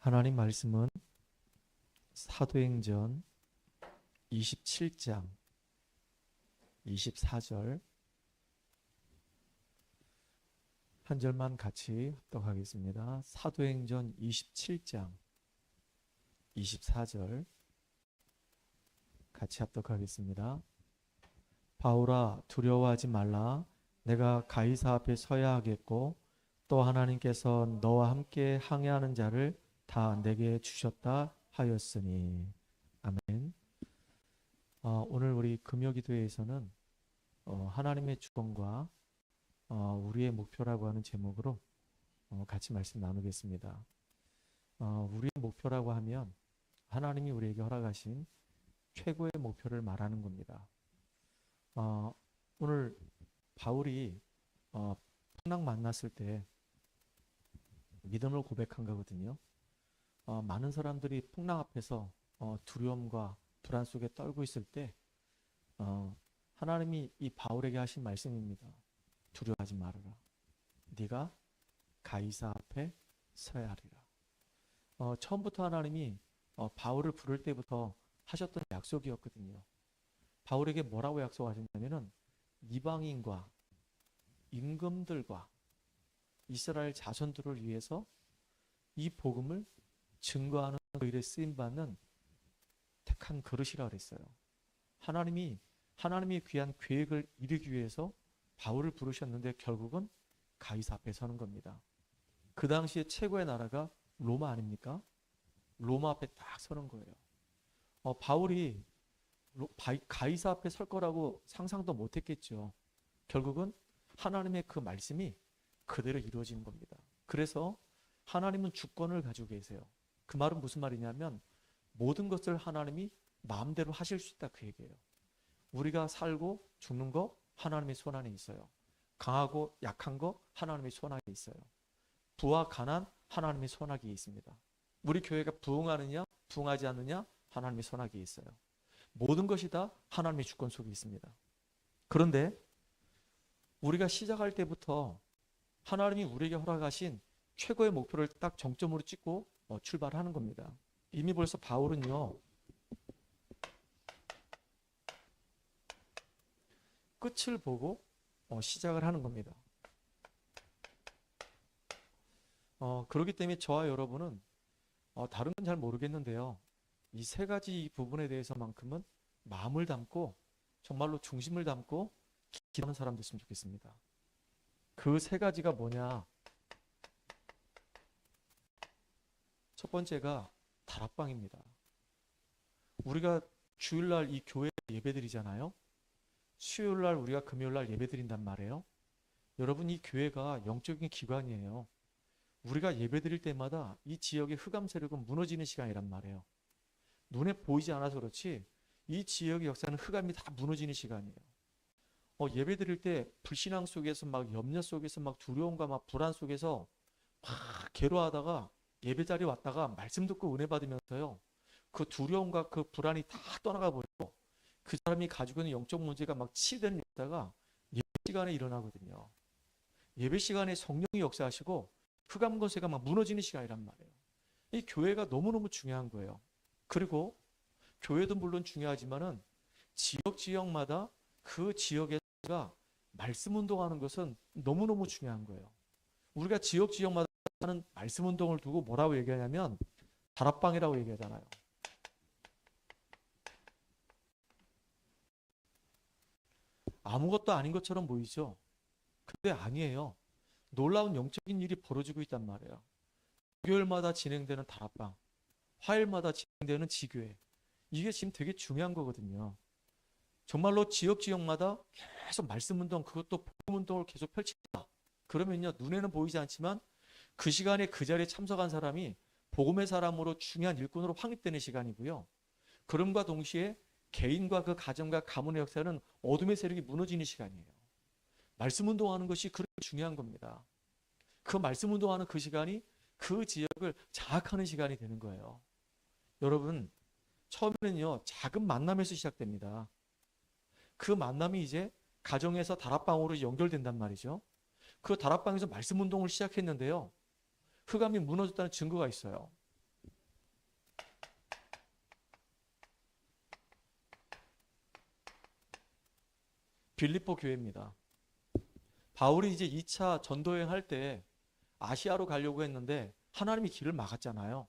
하나님 말씀은 사도행전 27장 24절 한 절만 같이 합독하겠습니다. 사도행전 27장 24절 같이 합독하겠습니다. 바울아, 두려워하지 말라. 내가 가이사 앞에 서야 하겠고 또 하나님께서 너와 함께 항해하는 자를 다 내게 주셨다 하였으니. 아멘. 오늘 우리 금요기도회에서는 하나님의 주권과 우리의 목표라고 하는 제목으로 같이 말씀 나누겠습니다. 우리의 목표라고 하면 하나님이 우리에게 허락하신 최고의 목표를 말하는 겁니다. 오늘 바울이 풍랑 만났을 때 믿음을 고백한 거거든요. 많은 사람들이 풍랑 앞에서 두려움과 불안 속에 떨고 있을 때 하나님이 이 바울에게 하신 말씀입니다. 두려워하지 말아라. 네가 가이사 앞에 서야 하리라. 처음부터 하나님이 바울을 부를 때부터 하셨던 약속이었거든요. 바울에게 뭐라고 약속하셨냐면은 이방인과 임금들과 이스라엘 자손들을 위해서 이 복음을 증거하는 일에 쓰임받는 택한 그릇이라 그랬어요. 하나님이 귀한 계획을 이루기 위해서 바울을 부르셨는데 결국은 가이사 앞에 서는 겁니다. 그 당시에 최고의 나라가 로마 아닙니까? 로마 앞에 딱 서는 거예요. 바울이 가이사 앞에 설 거라고 상상도 못했겠죠. 결국은 하나님의 그 말씀이 그대로 이루어지는 겁니다. 그래서 하나님은 주권을 가지고 계세요. 그 말은 무슨 말이냐면 모든 것을 하나님이 마음대로 하실 수 있다, 그 얘기예요. 우리가 살고 죽는 거 하나님의 손 안에 있어요. 강하고 약한 거 하나님의 손 안에 있어요. 부와 가난 하나님의 손 안에 있습니다. 우리 교회가 부흥하느냐 부흥하지 않느냐 하나님의 손 안에 있어요. 모든 것이 다 하나님의 주권 속에 있습니다. 그런데 우리가 시작할 때부터 하나님이 우리에게 허락하신 최고의 목표를 딱 정점으로 찍고 출발하는 겁니다. 이미 벌써 바울은요, 끝을 보고 시작을 하는 겁니다. 그렇기 때문에 저와 여러분은 다른 건 잘 모르겠는데요, 이 세 가지 부분에 대해서만큼은 마음을 담고 정말로 중심을 담고 기도하는 사람 됐으면 좋겠습니다. 그 세 가지가 뭐냐? 첫 번째가 다락방입니다. 우리가 주일날 이 교회 예배드리잖아요. 수요일날 우리가 금요일날 예배드린단 말이에요. 여러분, 이 교회가 영적인 기관이에요. 우리가 예배드릴 때마다 이 지역의 흑암 세력은 무너지는 시간이란 말이에요. 눈에 보이지 않아서 그렇지 이 지역의 역사는 흑암이 다 무너지는 시간이에요. 예배드릴 때 불신앙 속에서 막 염려 속에서 막 두려움과 막 불안 속에서 막 괴로워하다가 예배 자리에 왔다가 말씀 듣고 은혜 받으면서요, 그 두려움과 그 불안이 다 떠나가 버리고 그 사람이 가지고 있는 영적 문제가 막 치유되는 역사가 예배 시간에 일어나거든요. 예배 시간에 성령이 역사하시고 흑암 권세가 막 무너지는 시간이란 말이에요. 이 교회가 너무너무 중요한 거예요. 그리고 교회도 물론 중요하지만은 지역마다 그 지역에가 말씀 운동하는 것은 너무너무 중요한 거예요. 우리가 지역마다 하는 말씀 운동을 두고 뭐라고 얘기하냐면 다락방이라고 얘기하잖아요. 아무것도 아닌 것처럼 보이죠? 근데 아니에요. 놀라운 영적인 일이 벌어지고 있단 말이에요. 목요일마다 진행되는 다락방, 화요일마다 진행되는 지교회, 이게 지금 되게 중요한 거거든요. 정말로 지역마다 계속 말씀 운동, 그것도 복음 운동을 계속 펼친다. 그러면요, 눈에는 보이지 않지만 그 시간에 그 자리에 참석한 사람이 복음의 사람으로 중요한 일꾼으로 확립되는 시간이고요. 그럼과 동시에 개인과 그 가정과 가문의 역사는 어둠의 세력이 무너지는 시간이에요. 말씀 운동하는 것이 그렇게 중요한 겁니다. 그 말씀 운동하는 그 시간이 그 지역을 장악하는 시간이 되는 거예요. 여러분, 처음에는요, 작은 만남에서 시작됩니다. 그 만남이 이제 가정에서 다락방으로 연결된단 말이죠. 그 다락방에서 말씀 운동을 시작했는데요, 흑암이 무너졌다는 증거가 있어요. 빌립보 교회입니다. 바울이 이제 2차 전도여행 할 때 아시아로 가려고 했는데 하나님이 길을 막았잖아요.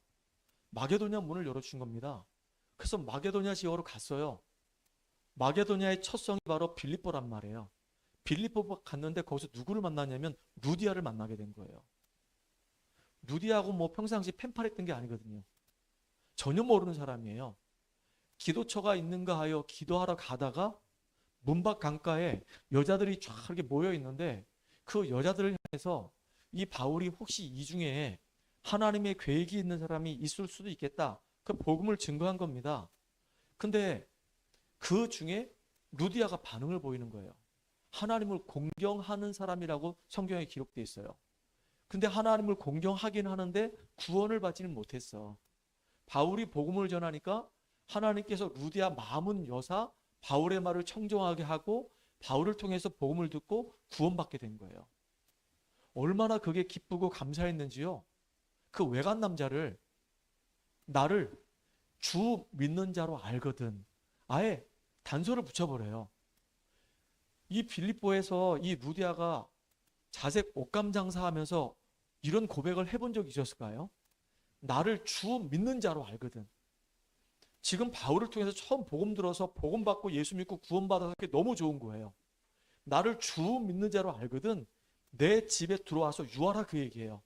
마게도냐 문을 열어주신 겁니다. 그래서 마게도냐 지역으로 갔어요. 마게도냐의 첫 성이 바로 빌립보란 말이에요. 빌립보 갔는데 거기서 누구를 만나냐면 루디아를 만나게 된 거예요. 루디아하고 뭐 평상시 펜팔했던 게 아니거든요. 전혀 모르는 사람이에요. 기도처가 있는가 하여 기도하러 가다가 문 밖 강가에 여자들이 쫙 이렇게 모여 있는데 그 여자들을 향해서 이 바울이 혹시 이 중에 하나님의 계획이 있는 사람이 있을 수도 있겠다. 그 복음을 증거한 겁니다. 근데 그 중에 루디아가 반응을 보이는 거예요. 하나님을 공경하는 사람이라고 성경에 기록되어 있어요. 근데 하나님을 공경하긴 하는데 구원을 받지는 못했어. 바울이 복음을 전하니까 하나님께서 루디아 마문 여사 바울의 말을 청정하게 하고 바울을 통해서 복음을 듣고 구원받게 된 거예요. 얼마나 그게 기쁘고 감사했는지요. 그 외간 남자를 나를 주 믿는 자로 알거든. 아예 단서를 붙여버려요. 이 빌립보에서 이 루디아가 자색 옷감 장사하면서 이런 고백을 해본 적이 있었을까요? 나를 주 믿는 자로 알거든. 지금 바울을 통해서 처음 복음 들어서 복음 받고 예수 믿고 구원받아서 너무 좋은 거예요. 나를 주 믿는 자로 알거든. 내 집에 들어와서 유하라 그 얘기예요.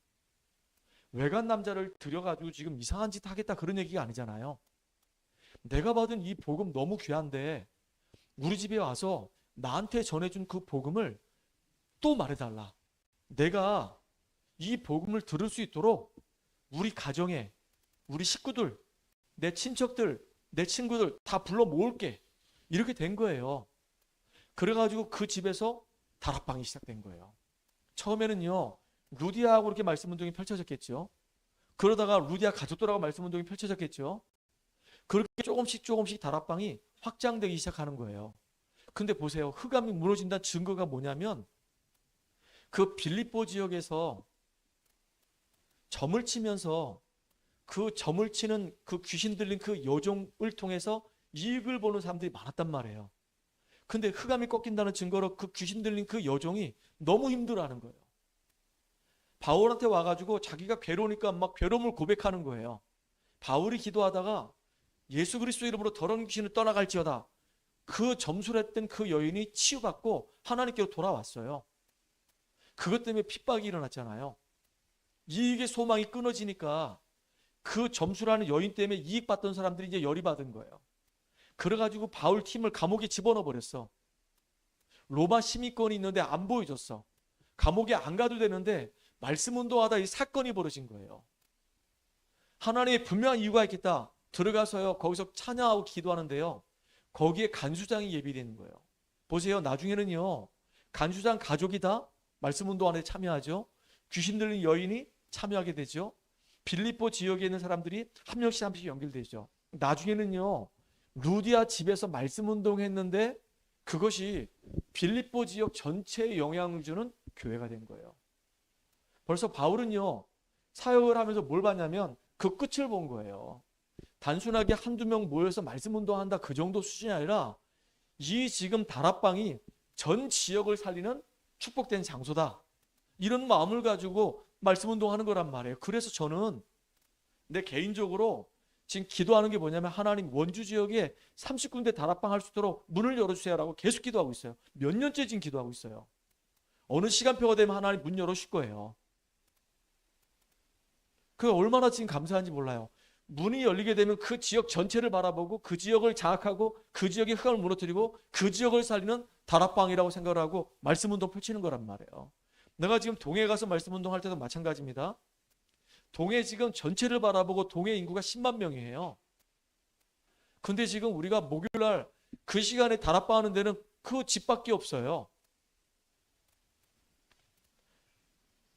외간 남자를 들여가지고 지금 이상한 짓 하겠다 그런 얘기가 아니잖아요. 내가 받은 이 복음 너무 귀한데 우리 집에 와서 나한테 전해준 그 복음을 또 말해달라. 내가 이 복음을 들을 수 있도록 우리 가정에 우리 식구들, 내 친척들, 내 친구들 다 불러 모을게. 이렇게 된 거예요. 그래가지고 그 집에서 다락방이 시작된 거예요. 처음에는요, 루디아하고 이렇게 말씀 운동이 펼쳐졌겠죠. 그러다가 루디아 가족들하고 말씀 운동이 펼쳐졌겠죠. 그렇게 조금씩 다락방이 확장되기 시작하는 거예요. 근데 보세요. 흑암이 무너진다는 증거가 뭐냐면 그 빌립보 지역에서 점을 치면서 그 점을 치는 그 귀신 들린 그 여종을 통해서 이익을 보는 사람들이 많았단 말이에요. 근데 흑암이 꺾인다는 증거로 그 귀신 들린 그 여종이 너무 힘들어하는 거예요. 바울한테 와가지고 자기가 괴로우니까 막 괴로움을 고백하는 거예요. 바울이 기도하다가 예수 그리스도 이름으로 더러운 귀신을 떠나갈지어다. 그 점수를 했던 그 여인이 치유받고 하나님께로 돌아왔어요. 그것 때문에 핍박이 일어났잖아요. 이익의 소망이 끊어지니까 그 점수라는 여인 때문에 이익 받던 사람들이 이제 열이 받은 거예요. 그래가지고 바울 팀을 감옥에 집어넣어 버렸어. 로마 시민권이 있는데 안 보여줬어. 감옥에 안 가도 되는데 말씀 운동하다 이 사건이 벌어진 거예요. 하나님의 분명한 이유가 있겠다. 들어가서요 거기서 찬양하고 기도하는데요. 거기에 간수장이 예비되는 거예요. 보세요. 나중에는요 간수장 가족이 다 말씀 운동안에 참여하죠. 귀신 들린 여인이 참여하게 되죠. 빌립보 지역에 있는 사람들이 한 명씩 연결되죠. 나중에는요 루디아 집에서 말씀 운동했는데 그것이 빌립보 지역 전체에 영향을 주는 교회가 된 거예요. 벌써 바울은요 사역을 하면서 뭘 봤냐면 그 끝을 본 거예요. 단순하게 한두 명 모여서 말씀 운동한다 그 정도 수준이 아니라 이 지금 다락방이 전 지역을 살리는 축복된 장소다. 이런 마음을 가지고 말씀 운동하는 거란 말이에요. 그래서 저는 내 개인적으로 지금 기도하는 게 뭐냐면 하나님 원주 지역에 30군데 다락방 할 수 있도록 문을 열어주세요라고 계속 기도하고 있어요. 몇 년째 지금 기도하고 있어요. 어느 시간표가 되면 하나님 문 열어줄 거예요. 그게 얼마나 지금 감사한지 몰라요. 문이 열리게 되면 그 지역 전체를 바라보고 그 지역을 장악하고 그 지역의 흑암을 무너뜨리고 그 지역을 살리는 다락방이라고 생각을 하고 말씀 운동 펼치는 거란 말이에요. 내가 지금 동해 가서 말씀 운동할 때도 마찬가지입니다. 동해 지금 전체를 바라보고 동해 인구가 10만 명이에요. 근데 지금 우리가 목요일날 그 시간에 다락방 하는 데는 그 집밖에 없어요.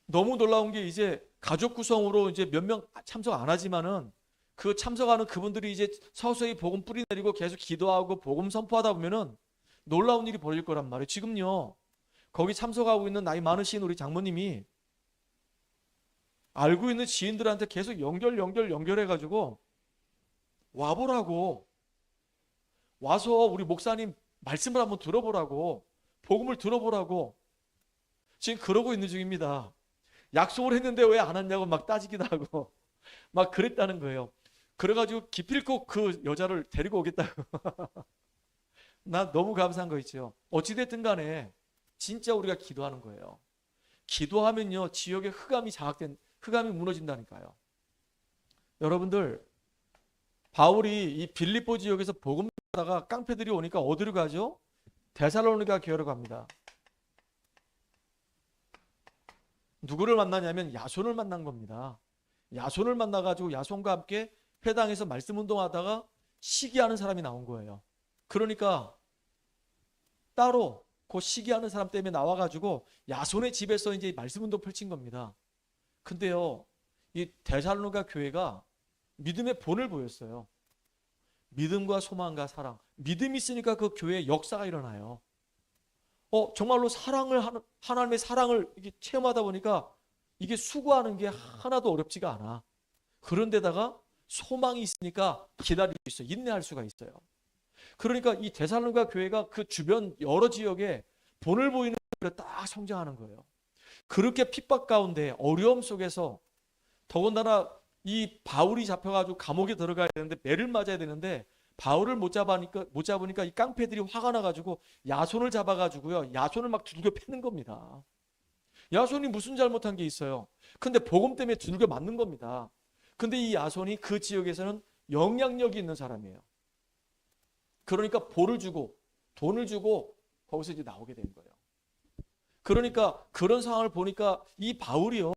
너무 놀라운 게 이제 가족 구성으로 이제 몇 명 참석 안 하지만은 그 참석하는 그분들이 이제 서서히 복음 뿌리 내리고 계속 기도하고 복음 선포하다 보면은 놀라운 일이 벌어질 거란 말이에요. 지금요 거기 참석하고 있는 나이 많으신 우리 장모님이 알고 있는 지인들한테 계속 연결해가지고 와보라고 와서 우리 목사님 말씀을 한번 들어보라고 복음을 들어보라고 지금 그러고 있는 중입니다. 약속을 했는데 왜 안 왔냐고 막 따지기도 하고 막 그랬다는 거예요. 그래가지고 기필코 그 여자를 데리고 오겠다고. 나 너무 감사한 거 있죠. 어찌됐든 간에 진짜 우리가 기도하는 거예요. 기도하면요 지역의 흑암이 무너진다니까요. 여러분들, 바울이 이 빌립보 지역에서 복음 하다가 깡패들이 오니까 어디로 가죠? 데살로니가 교회로 갑니다. 누구를 만나냐면 야손을 만난 겁니다. 야손을 만나가지고 야손과 함께 회당에서 말씀 운동하다가 시기하는 사람이 나온 거예요. 그러니까 따로 그 시기하는 사람 때문에 나와가지고 야손의 집에서 이제 말씀 운동 펼친 겁니다. 근데요, 이 데살로니가 교회가 믿음의 본을 보였어요. 믿음과 소망과 사랑. 믿음이 있으니까 그 교회에 역사가 일어나요. 정말로 하나님의 사랑을 이렇게 체험하다 보니까 이게 수고하는 게 하나도 어렵지가 않아. 그런데다가 소망이 있으니까 기다릴 수 있어요. 인내할 수가 있어요. 그러니까 이 데살로니가 교회가 그 주변 여러 지역에 본을 보이는 교회로 딱 성장하는 거예요. 그렇게 핍박 가운데 어려움 속에서 더군다나 이 바울이 잡혀가지고 감옥에 들어가야 되는데 매를 맞아야 되는데 바울을 못 잡으니까 이 깡패들이 화가 나가지고 야손을 잡아가지고요. 야손을 막 두들겨 패는 겁니다. 야손이 무슨 잘못한 게 있어요? 근데 복음 때문에 두들겨 맞는 겁니다. 근데 이 야손이 그 지역에서는 영향력이 있는 사람이에요. 그러니까 돈을 주고 거기서 이제 나오게 된 거예요. 그러니까 그런 상황을 보니까 이 바울이요.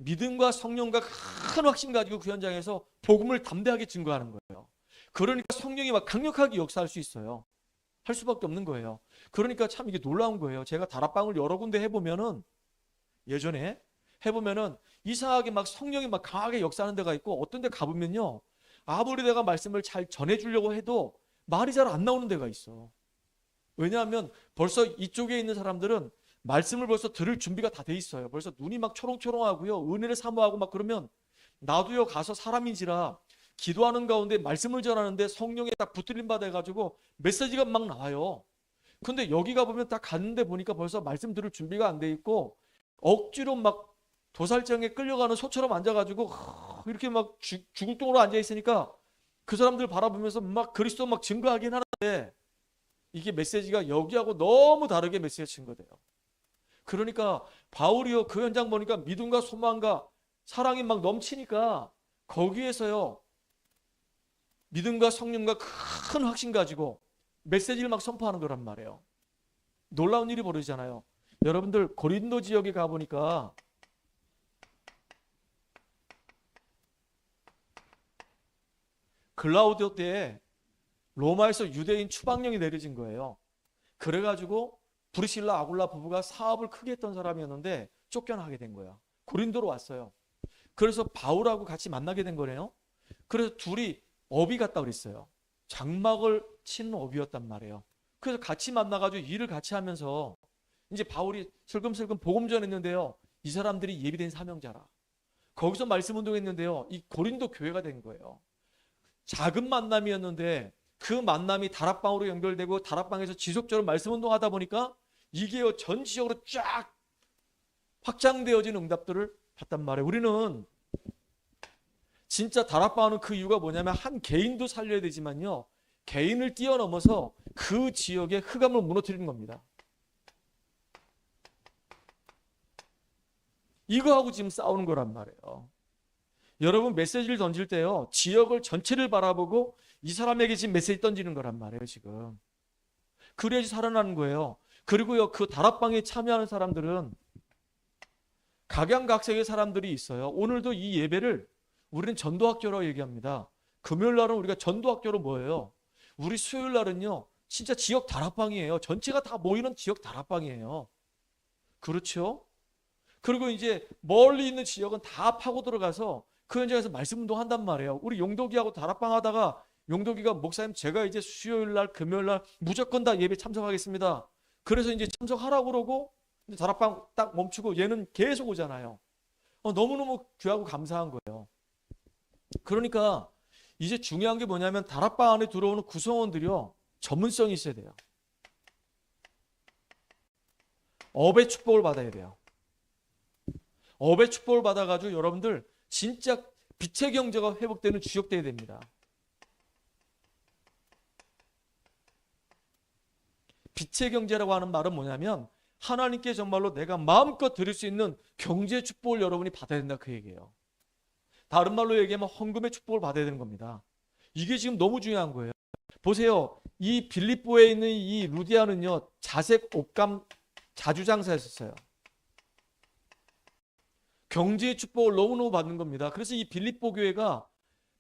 믿음과 성령과 큰 확신 가지고 그 현장에서 복음을 담대하게 증거하는 거예요. 그러니까 성령이 막 강력하게 역사할 수 있어요. 할 수밖에 없는 거예요. 그러니까 참 이게 놀라운 거예요. 제가 다락방을 여러 군데 해보면은 예전에 해보면은 이상하게 막 성령이 막 강하게 역사하는 데가 있고 어떤 데 가보면요. 아무리 내가 말씀을 잘 전해주려고 해도 말이 잘 안 나오는 데가 있어. 왜냐하면 벌써 이쪽에 있는 사람들은 말씀을 벌써 들을 준비가 다 돼 있어요. 벌써 눈이 막 초롱초롱하고요. 은혜를 사모하고 막 그러면 나도요 가서 사람인지라 기도하는 가운데 말씀을 전하는데 성령에 딱 붙들림 받아가지고 메시지가 막 나와요. 근데 여기 가보면 딱 갔는데 보니까 벌써 말씀 들을 준비가 안 돼 있고 억지로 막 도살장에 끌려가는 소처럼 앉아가지고 이렇게 막 죽을 똥으로 앉아 있으니까 그 사람들 바라보면서 막 그리스도 막 증거하긴 하는데 이게 메시지가 여기하고 너무 다르게 메시지 증거돼요. 그러니까 바울이요 그 현장 보니까 믿음과 소망과 사랑이 막 넘치니까 거기에서요 믿음과 성령과 큰 확신 가지고 메시지를 막 선포하는 거란 말이에요. 놀라운 일이 벌어지잖아요. 여러분들 고린도 지역에 가보니까 글라우디오 때에 로마에서 유대인 추방령이 내려진 거예요. 그래가지고 브리실라 아굴라 부부가 사업을 크게 했던 사람이었는데 쫓겨나게 된 거야. 고린도로 왔어요. 그래서 바울하고 같이 만나게 된 거네요. 그래서 둘이 업이 같다 그랬어요. 장막을 치는 업이었단 말이에요. 그래서 같이 만나가지고 일을 같이 하면서 이제 바울이 슬금슬금 복음 전했는데요. 이 사람들이 예비된 사명자라. 거기서 말씀 운동했는데요. 이 고린도 교회가 된 거예요. 작은 만남이었는데 그 만남이 다락방으로 연결되고 다락방에서 지속적으로 말씀 운동하다 보니까 이게 전 지역으로 쫙 확장되어진 응답들을 받단 말이에요. 우리는 진짜 다락방하는 그 이유가 뭐냐면 한 개인도 살려야 되지만요. 개인을 뛰어넘어서 그 지역의 흑암을 무너뜨리는 겁니다. 이거하고 지금 싸우는 거란 말이에요. 여러분 메시지를 던질 때요. 지역을 전체를 바라보고 이 사람에게 지금 메시지 던지는 거란 말이에요. 지금. 그래야지 살아나는 거예요. 그리고요. 그 다락방에 참여하는 사람들은 각양각색의 사람들이 있어요. 오늘도 이 예배를 우리는 전도학교라고 얘기합니다. 금요일 날은 우리가 전도학교로 뭐예요? 우리 수요일 날은요. 진짜 지역 다락방이에요. 전체가 다 모이는 지역 다락방이에요. 그렇죠? 그리고 이제 멀리 있는 지역은 다 파고 들어가서 그 현장에서 말씀 운동한단 말이에요. 우리 용덕이하고 다락방 하다가 용덕이가 목사님 제가 이제 수요일 날 금요일 날 무조건 다 예배 참석하겠습니다. 그래서 이제 참석하라고 그러고 다락방 딱 멈추고 얘는 계속 오잖아요. 너무너무 귀하고 감사한 거예요. 그러니까 이제 중요한 게 뭐냐면 다락방 안에 들어오는 구성원들이요. 전문성이 있어야 돼요. 업의 축복을 받아야 돼요. 업의 축복을 받아가지고 여러분들 진짜 빛의 경제가 회복되는 주역되어야 됩니다. 빛의 경제라고 하는 말은 뭐냐면 하나님께 정말로 내가 마음껏 드릴 수 있는 경제 축복을 여러분이 받아야 된다, 그 얘기예요. 다른 말로 얘기하면 헌금의 축복을 받아야 되는 겁니다. 이게 지금 너무 중요한 거예요. 보세요. 이 빌립보에 있는 이 루디아는요, 자색 옷감 자주 장사했었어요. 경제의 축복을 너무너무 받는 겁니다. 그래서 이 빌립보 교회가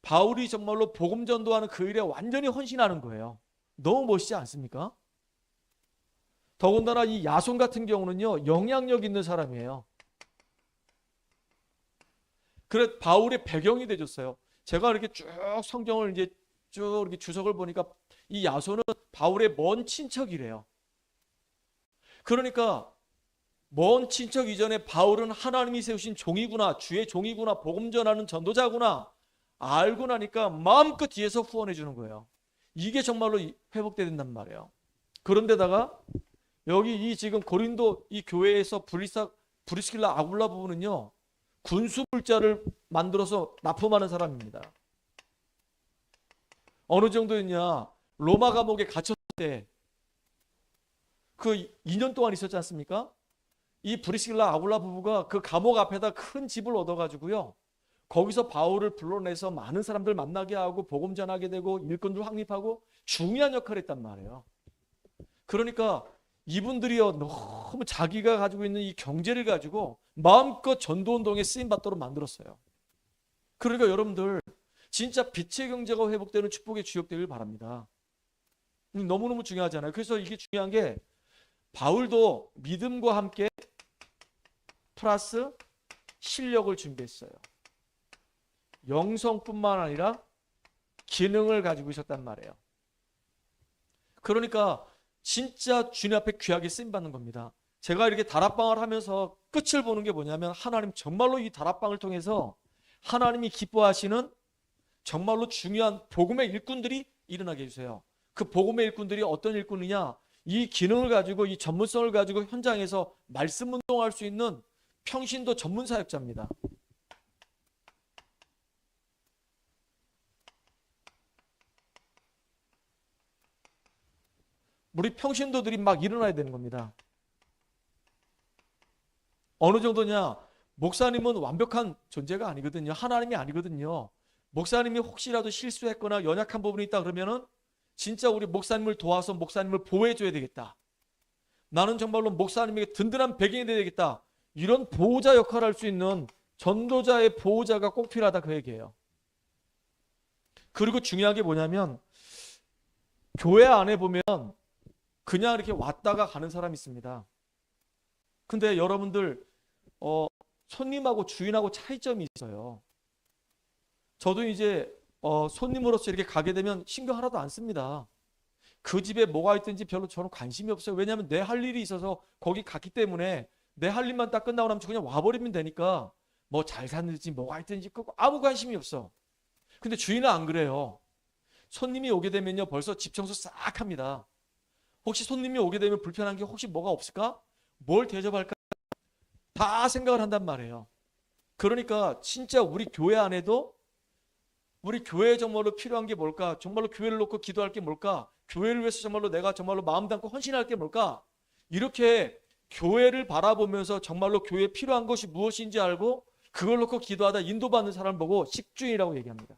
바울이 정말로 복음 전도하는 그 일에 완전히 헌신하는 거예요. 너무 멋있지 않습니까? 더군다나 이 야손 같은 경우는요, 영향력 있는 사람이에요. 그래 바울의 배경이 되줬어요. 제가 이렇게 쭉 성경을 이제 쭉 이렇게 주석을 보니까 이 야손은 바울의 먼 친척이래요. 그러니까 먼 친척 이전에 바울은 하나님이 세우신 종이구나, 주의 종이구나, 복음 전하는 전도자구나 알고 나니까 마음껏 뒤에서 후원해 주는 거예요. 이게 정말로 회복돼야 된단 말이에요. 그런데다가 여기 이 지금 고린도 이 교회에서 브리스길라 아굴라 부부는요, 군수물자를 만들어서 납품하는 사람입니다. 어느 정도였냐, 로마 감옥에 갇혔을 때 그 2년 동안 있었지 않습니까? 이 브리스길라 아굴라 부부가 그 감옥 앞에다 큰 집을 얻어가지고요, 거기서 바울을 불러내서 많은 사람들 만나게 하고 복음 전하게 되고 일꾼들 확립하고 중요한 역할을 했단 말이에요. 그러니까 이분들이요, 너무 자기가 가지고 있는 이 경제를 가지고 마음껏 전도운동에 쓰임받도록 만들었어요. 그러니까 여러분들 진짜 빛의 경제가 회복되는 축복의 주역되길 바랍니다. 너무너무 중요하잖아요. 그래서 이게 중요한 게 바울도 믿음과 함께 플러스 실력을 준비했어요. 영성뿐만 아니라 기능을 가지고 있었단 말이에요. 그러니까 진짜 주님 앞에 귀하게 쓰임받는 겁니다. 제가 이렇게 다락방을 하면서 끝을 보는 게 뭐냐면 하나님 정말로 이 다락방을 통해서 하나님이 기뻐하시는 정말로 중요한 복음의 일꾼들이 일어나게 해주세요. 그 복음의 일꾼들이 어떤 일꾼이냐, 이 기능을 가지고 이 전문성을 가지고 현장에서 말씀 운동할 수 있는 평신도 전문 사역자입니다. 우리 평신도들이 막 일어나야 되는 겁니다. 어느 정도냐, 목사님은 완벽한 존재가 아니거든요. 하나님이 아니거든요. 목사님이 혹시라도 실수했거나 연약한 부분이 있다 그러면은 진짜 우리 목사님을 도와서 목사님을 보호해줘야 되겠다. 나는 정말로 목사님에게 든든한 배경이 되어야 되겠다. 이런 보호자 역할을 할 수 있는 전도자의 보호자가 꼭 필요하다, 그 얘기예요. 그리고 중요한 게 뭐냐면 교회 안에 보면 그냥 이렇게 왔다가 가는 사람이 있습니다. 근데 여러분들 손님하고 주인하고 차이점이 있어요. 저도 이제 손님으로서 이렇게 가게 되면 신경 하나도 안 씁니다. 그 집에 뭐가 있든지 별로 저는 관심이 없어요. 왜냐하면 내 할 일이 있어서 거기 갔기 때문에 내 할 일만 딱 끝나고 나면 그냥 와버리면 되니까 뭐 잘 샀는지 뭐가 있든지 아무 관심이 없어. 근데 주인은 안 그래요. 손님이 오게 되면요 벌써 집 청소 싹 합니다. 혹시 손님이 오게 되면 불편한 게 혹시 뭐가 없을까? 뭘 대접할까? 다 생각을 한단 말이에요. 그러니까 진짜 우리 교회 안에도 우리 교회에 정말로 필요한 게 뭘까? 정말로 교회를 놓고 기도할 게 뭘까? 교회를 위해서 정말로 내가 정말로 마음 담고 헌신할 게 뭘까? 이렇게 교회를 바라보면서 정말로 교회에 필요한 것이 무엇인지 알고 그걸 놓고 기도하다 인도받는 사람을 보고 식주인이라고 얘기합니다.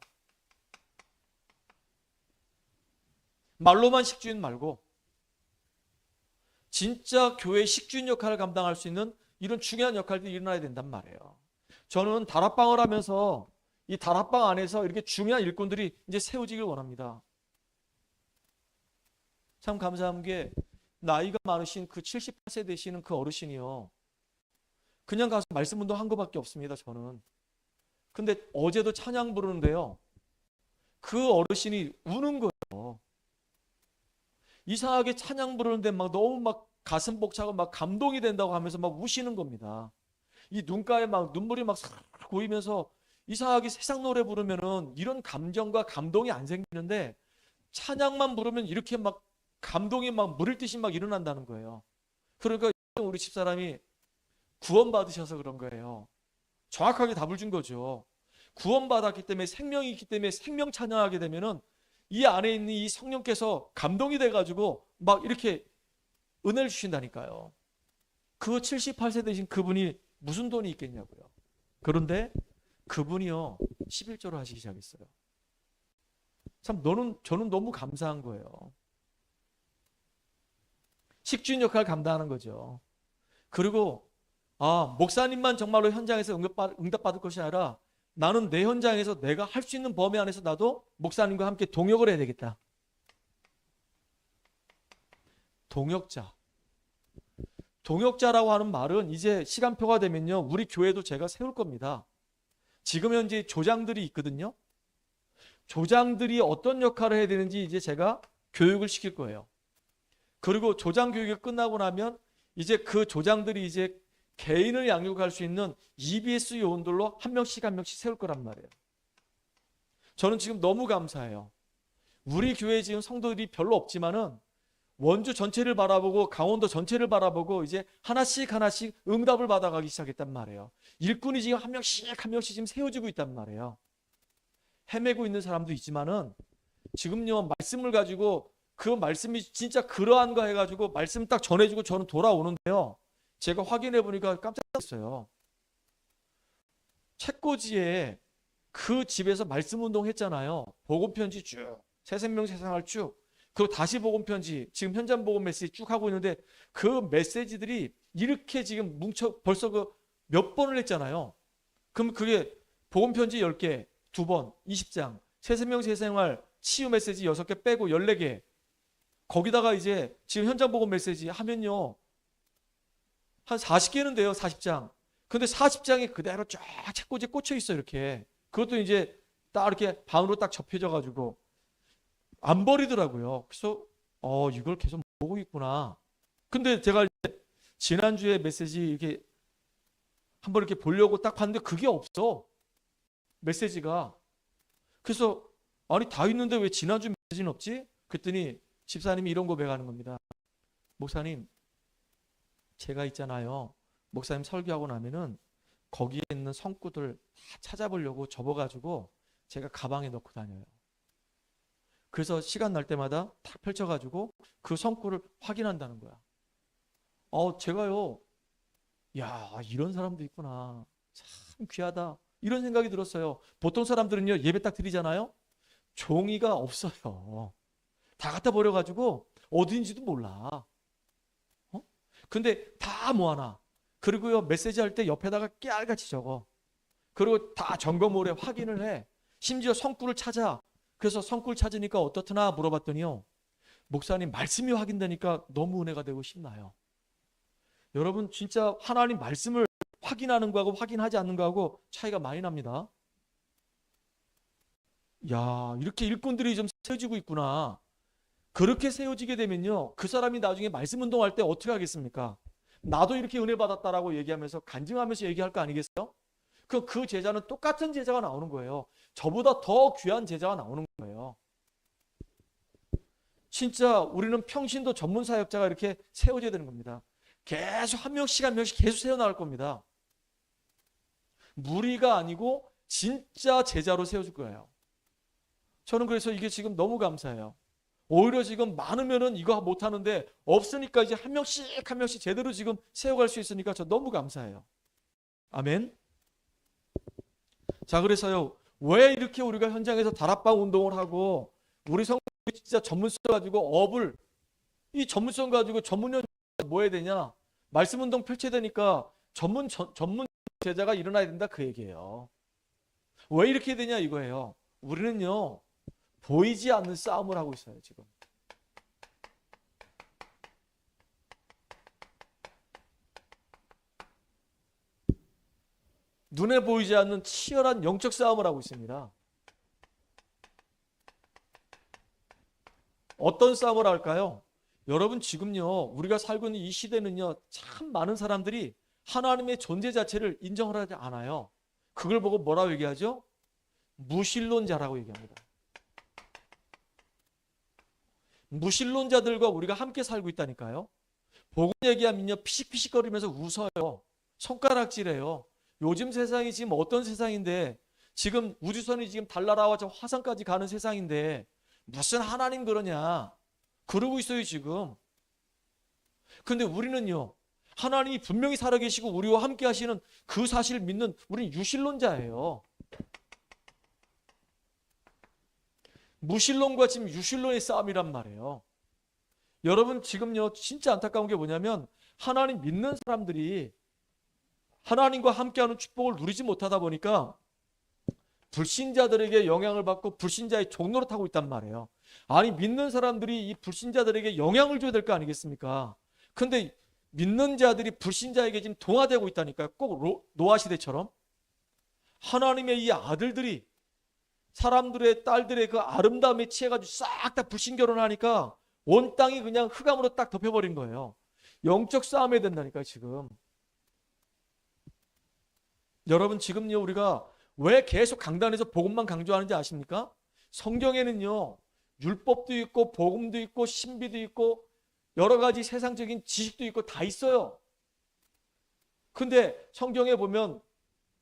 말로만 식주인 말고 진짜 교회의 식주인 역할을 감당할 수 있는 이런 중요한 역할들이 일어나야 된단 말이에요. 저는 다락방을 하면서 이 다락방 안에서 이렇게 중요한 일꾼들이 이제 세워지길 원합니다. 참 감사한 게 나이가 많으신 그 78세 되시는 그 어르신이요, 그냥 가서 말씀 운동 한 것밖에 없습니다. 저는. 근데 어제도 찬양 부르는데요, 그 어르신이 우는 거예요. 이상하게 찬양 부르는데 막 너무 막 가슴 벅차고 막 감동이 된다고 하면서 막 우시는 겁니다. 이 눈가에 막 눈물이 막 싹 고이면서 이상하게 세상 노래 부르면은 이런 감정과 감동이 안 생기는데 찬양만 부르면 이렇게 막 감동이 막 물을 듯이 막 일어난다는 거예요. 그러니까 우리 집사람이 구원받으셔서 그런 거예요. 정확하게 답을 준 거죠. 구원받았기 때문에 생명이 있기 때문에 생명 찬양하게 되면은 이 안에 있는 이 성령께서 감동이 돼가지고 막 이렇게 은혜를 주신다니까요. 그 78세 되신 그분이 무슨 돈이 있겠냐고요. 그런데 그분이요 11조를 하시기 시작했어요. 참 저는 너무 감사한 거예요. 식주인 역할을 감당하는 거죠. 그리고 목사님만 정말로 현장에서 응답받을 것이 아니라 나는 내 현장에서 내가 할 수 있는 범위 안에서 나도 목사님과 함께 동역을 해야 되겠다. 동역자라고 하는 말은 이제 시간표가 되면요 우리 교회도 제가 세울 겁니다. 지금 현재 조장들이 있거든요. 조장들이 어떤 역할을 해야 되는지 이제 제가 교육을 시킬 거예요. 그리고 조장 교육이 끝나고 나면 이제 그 조장들이 이제 개인을 양육할 수 있는 EBS 요원들로 한 명씩 세울 거란 말이에요. 저는 지금 너무 감사해요. 우리 교회 지금 성도들이 별로 없지만은 원주 전체를 바라보고 강원도 전체를 바라보고 이제 하나씩 응답을 받아가기 시작했단 말이에요. 일꾼이 지금 한 명씩 지금 세워지고 있단 말이에요. 헤매고 있는 사람도 있지만은 지금요 말씀을 가지고 그 말씀이 진짜 그러한가 해가지고 말씀 딱 전해주고 저는 돌아오는데요. 제가 확인해 보니까 깜짝 놀랐어요. 책꽂이에 그 집에서 말씀 운동 했잖아요. 복음 편지 쭉, 새 생명 세상을 쭉, 그리고 다시 복음 편지, 지금 현장 복음 메시지 쭉 하고 있는데 그 메시지들이 이렇게 지금 벌써 그 몇 번을 했잖아요. 그럼 그게 복음 편지 10개, 2번, 20장, 새 생명 새 생활 치유 메시지 6개 빼고 14개. 거기다가 이제 지금 현장 복음 메시지 하면요. 한 40개는 돼요, 40장. 근데 40장이 그대로 쫙 책꽂이에 꽂혀 있어요, 이렇게. 그것도 이제 딱 이렇게 반으로 딱 접혀져가지고 안 버리더라고요. 그래서 이걸 계속 보고 있구나. 근데 제가 이제 지난주에 메시지 이렇게 한번 이렇게 보려고 딱 봤는데 그게 없어. 메시지가. 그래서 아니 다 있는데 왜 지난주 메시지는 없지? 그랬더니 집사님이 이런 고백하는 겁니다. 목사님, 제가 있잖아요. 목사님 설교하고 나면은 거기에 있는 성구들 다 찾아보려고 접어가지고 제가 가방에 넣고 다녀요. 그래서 시간 날 때마다 탁 펼쳐가지고 그 성구를 확인한다는 거야. 제가요, 야, 이런 사람도 있구나. 참 귀하다. 이런 생각이 들었어요. 보통 사람들은요, 예배 딱 드리잖아요. 종이가 없어요. 다 갖다 버려가지고 어딘지도 몰라. 근데 다 모아놔. 그리고요, 메시지 할 때 옆에다가 깨알같이 적어. 그리고 다 점검을 해, 확인을 해. 심지어 성구를 찾아. 그래서 성구를 찾으니까 어떻더나 물어봤더니요. 목사님 말씀이 확인되니까 너무 은혜가 되고 싶나요? 여러분 진짜 하나님 말씀을 확인하는 거하고 확인하지 않는 거하고 차이가 많이 납니다. 야, 이렇게 일꾼들이 좀 세워지고 있구나. 그렇게 세워지게 되면요. 그 사람이 나중에 말씀 운동할 때 어떻게 하겠습니까? 나도 이렇게 은혜 받았다라고 얘기하면서 간증하면서 얘기할 거 아니겠어요? 그 제자는 똑같은 제자가 나오는 거예요. 저보다 더 귀한 제자가 나오는 거예요. 진짜 우리는 평신도 전문 사역자가 이렇게 세워져야 되는 겁니다. 계속 한 명씩 계속 세워나갈 겁니다. 무리가 아니고 진짜 제자로 세워줄 거예요. 저는 그래서 이게 지금 너무 감사해요. 오히려 지금 많으면은 이거 못하는데 없으니까 이제 한 명씩 제대로 지금 세워갈 수 있으니까 저 너무 감사해요. 아멘. 자, 그래서요, 왜 이렇게 우리가 현장에서 다락방 운동을 하고 우리 성도들이 진짜 전문성 가지고 이 전문성 가지고 전문연 뭐 해야 되냐? 말씀 운동 펼쳐야 되니까 전문 제자가 일어나야 된다 그 얘기예요. 왜 이렇게 되냐 이거예요. 우리는요, 보이지 않는 싸움을 하고 있어요, 지금. 눈에 보이지 않는 치열한 영적 싸움을 하고 있습니다. 어떤 싸움을 할까요? 여러분 지금요, 우리가 살고 있는 이 시대는요, 참 많은 사람들이 하나님의 존재 자체를 인정을 하지 않아요. 그걸 보고 뭐라고 얘기하죠? 무신론자라고 얘기합니다. 무신론자들과 우리가 함께 살고 있다니까요. 복음 얘기하면요 피식피식거리면서 웃어요. 손가락질해요. 요즘 세상이 지금 어떤 세상인데, 지금 우주선이 지금 달나라와 저 화성까지 가는 세상인데 무슨 하나님 그러냐 그러고 있어요 지금. 근데 우리는요, 하나님이 분명히 살아계시고 우리와 함께 하시는 그 사실을 믿는 우리는 유실론자예요. 무신론과 지금 유신론의 싸움이란 말이에요. 여러분 지금요 진짜 안타까운 게 뭐냐면, 하나님 믿는 사람들이 하나님과 함께하는 축복을 누리지 못하다 보니까 불신자들에게 영향을 받고 불신자의 종로를 타고 있단 말이에요. 아니, 믿는 사람들이 이 불신자들에게 영향을 줘야 될 거 아니겠습니까? 근데 믿는 자들이 불신자에게 지금 동화되고 있다니까요. 꼭 노아 시대처럼. 하나님의 이 아들들이 사람들의 딸들의 그 아름다움에 취해가지고 싹 다 불신 결혼하니까 온 땅이 그냥 흑암으로 딱 덮여버린 거예요. 영적 싸움이 된다니까요 지금. 여러분 지금요 우리가 왜 계속 강단에서 복음만 강조하는지 아십니까? 성경에는요 율법도 있고 복음도 있고 신비도 있고 여러 가지 세상적인 지식도 있고 다 있어요. 근데 성경에 보면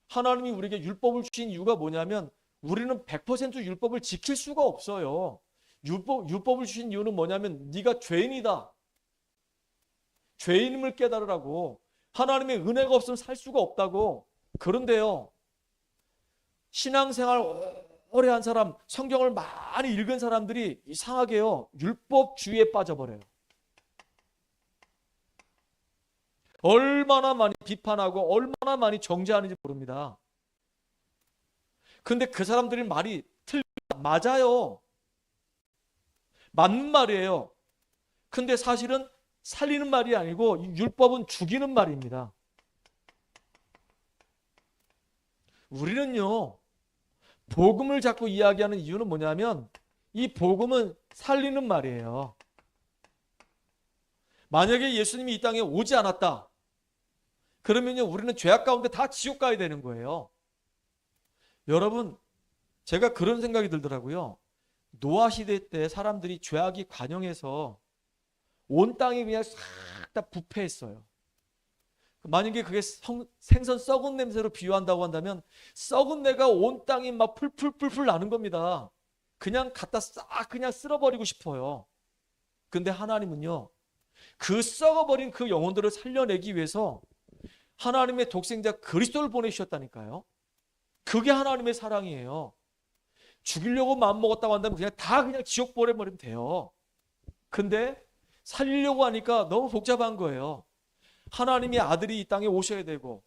하나님이 우리에게 율법을 주신 이유가 뭐냐면, 우리는 100% 율법을 지킬 수가 없어요. 율법을 주신 이유는 뭐냐면, 네가 죄인이다, 죄인임을 깨달으라고. 하나님의 은혜가 없으면 살 수가 없다고. 그런데요, 신앙생활 오래 한 사람, 성경을 많이 읽은 사람들이 이상하게요 율법주의에 빠져버려요. 얼마나 많이 비판하고 얼마나 많이 정죄하는지 모릅니다. 근데 그 사람들이 말이 맞아요. 맞는 말이에요. 근데 사실은 살리는 말이 아니고 율법은 죽이는 말입니다. 우리는요 복음을 자꾸 이야기하는 이유는 뭐냐면, 이 복음은 살리는 말이에요. 만약에 예수님이 이 땅에 오지 않았다 그러면요 우리는 죄악 가운데 다 지옥 가야 되는 거예요. 여러분 제가 그런 생각이 들더라고요. 노아 시대 때 사람들이 죄악이 관영해서 온 땅이 그냥 싹 다 부패했어요. 만약에 그게 생선 썩은 냄새로 비유한다고 한다면, 썩은 내가 온 땅이 막 풀풀풀풀 나는 겁니다. 그냥 갖다 싹 그냥 쓸어버리고 싶어요. 근데 하나님은요 그 썩어버린 그 영혼들을 살려내기 위해서 하나님의 독생자 그리스도를 보내주셨다니까요. 그게 하나님의 사랑이에요. 죽이려고 마음먹었다고 한다면 그냥 지옥 보내버리면 돼요. 근데 살리려고 하니까 너무 복잡한 거예요. 하나님의 아들이 이 땅에 오셔야 되고,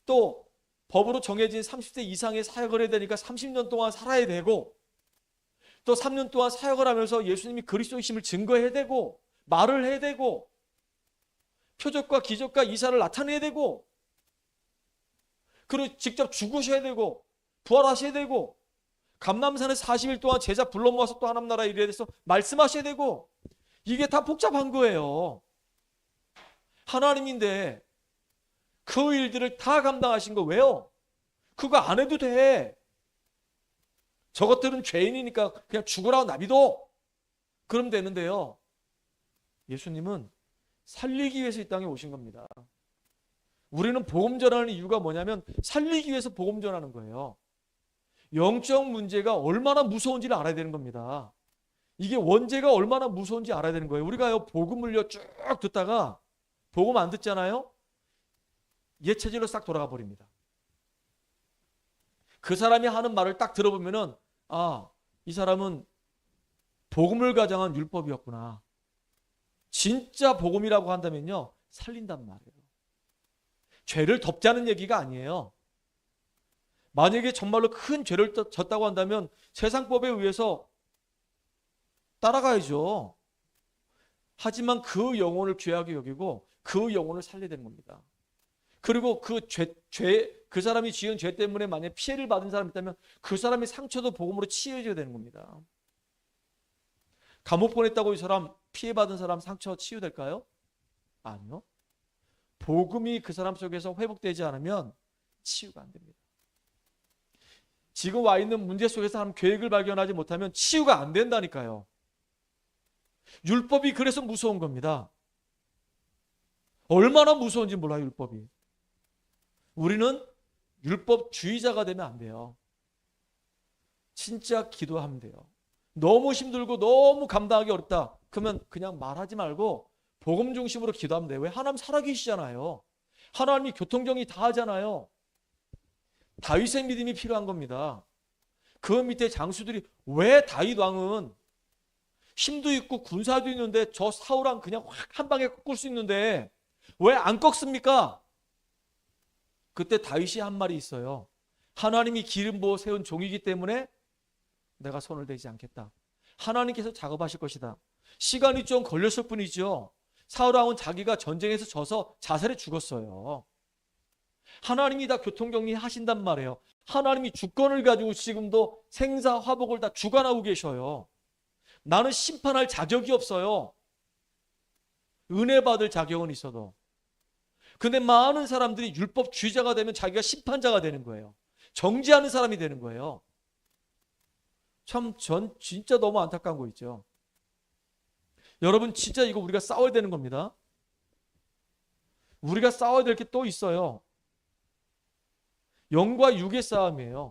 또 법으로 정해진 30세 이상의 사역을 해야 되니까 30년 동안 살아야 되고, 또 3년 동안 사역을 하면서 예수님이 그리스도이심을 증거해야 되고, 말을 해야 되고, 표적과 기적과 이사를 나타내야 되고, 그리고 직접 죽으셔야 되고 부활하셔야 되고, 감람산에 40일 동안 제자 불러 모아서 또 하나님 나라 일에 대해서 말씀하셔야 되고, 이게 다 복잡한 거예요. 하나님인데 그 일들을 다 감당하신 거 왜요? 그거 안 해도 돼. 저것들은 죄인이니까 그냥 죽으라고 놔둬. 그럼 되는데요. 예수님은 살리기 위해서 이 땅에 오신 겁니다. 우리는 복음 전하는 이유가 뭐냐면 살리기 위해서 복음 전하는 거예요. 영적 문제가 얼마나 무서운지를 알아야 되는 겁니다. 이게 원죄가 얼마나 무서운지 알아야 되는 거예요. 우리가요 복음을요 쭉 듣다가 복음 안 듣잖아요. 옛 체질로 싹 돌아가 버립니다. 그 사람이 하는 말을 딱 들어보면은, 아, 이 사람은 복음을 가장한 율법이었구나. 진짜 복음이라고 한다면요 살린단 말이에요. 죄를 덮자는 얘기가 아니에요. 만약에 정말로 큰 죄를 졌다고 한다면 세상법에 의해서 따라가야죠. 하지만 그 영혼을 귀하게 여기고 그 영혼을 살려야 되는 겁니다. 그리고 그 사람이 지은 죄 때문에 만약 피해를 받은 사람이 있다면 그 사람의 상처도 복음으로 치유해줘야 되는 겁니다. 감옥 보냈다고 이 사람 피해받은 사람 상처 치유될까요? 아니요. 복음이 그 사람 속에서 회복되지 않으면 치유가 안 됩니다. 지금 와 있는 문제 속에서 한 계획을 발견하지 못하면 치유가 안 된다니까요. 율법이 그래서 무서운 겁니다. 얼마나 무서운지 몰라요, 율법이. 우리는 율법주의자가 되면 안 돼요. 진짜 기도하면 돼요. 너무 힘들고 너무 감당하기 어렵다. 그러면 그냥 말하지 말고 복음 중심으로 기도하면 돼요. 왜? 하나님 살아계시잖아요. 하나님이 교통정리 다 하잖아요. 다윗의 믿음이 필요한 겁니다. 그 밑에 장수들이, 왜 다윗 왕은 힘도 있고 군사도 있는데 저 사울왕 그냥 확 한 방에 꺾을 수 있는데 왜 안 꺾습니까? 그때 다윗이 한 말이 있어요. 하나님이 기름 부어 세운 종이기 때문에 내가 손을 대지 않겠다. 하나님께서 작업하실 것이다. 시간이 좀 걸렸을 뿐이죠. 사울왕은 자기가 전쟁에서 져서 자살해 죽었어요. 하나님이 다 교통정리 하신단 말이에요. 하나님이 주권을 가지고 지금도 생사화복을 다 주관하고 계셔요. 나는 심판할 자격이 없어요. 은혜 받을 자격은 있어도. 근데 많은 사람들이 율법주의자가 되면 자기가 심판자가 되는 거예요. 정죄하는 사람이 되는 거예요. 참, 전 진짜 너무 안타까운 거 있죠. 여러분, 진짜 이거 우리가 싸워야 되는 겁니다. 우리가 싸워야 될 게 또 있어요. 영과 육의 싸움이에요.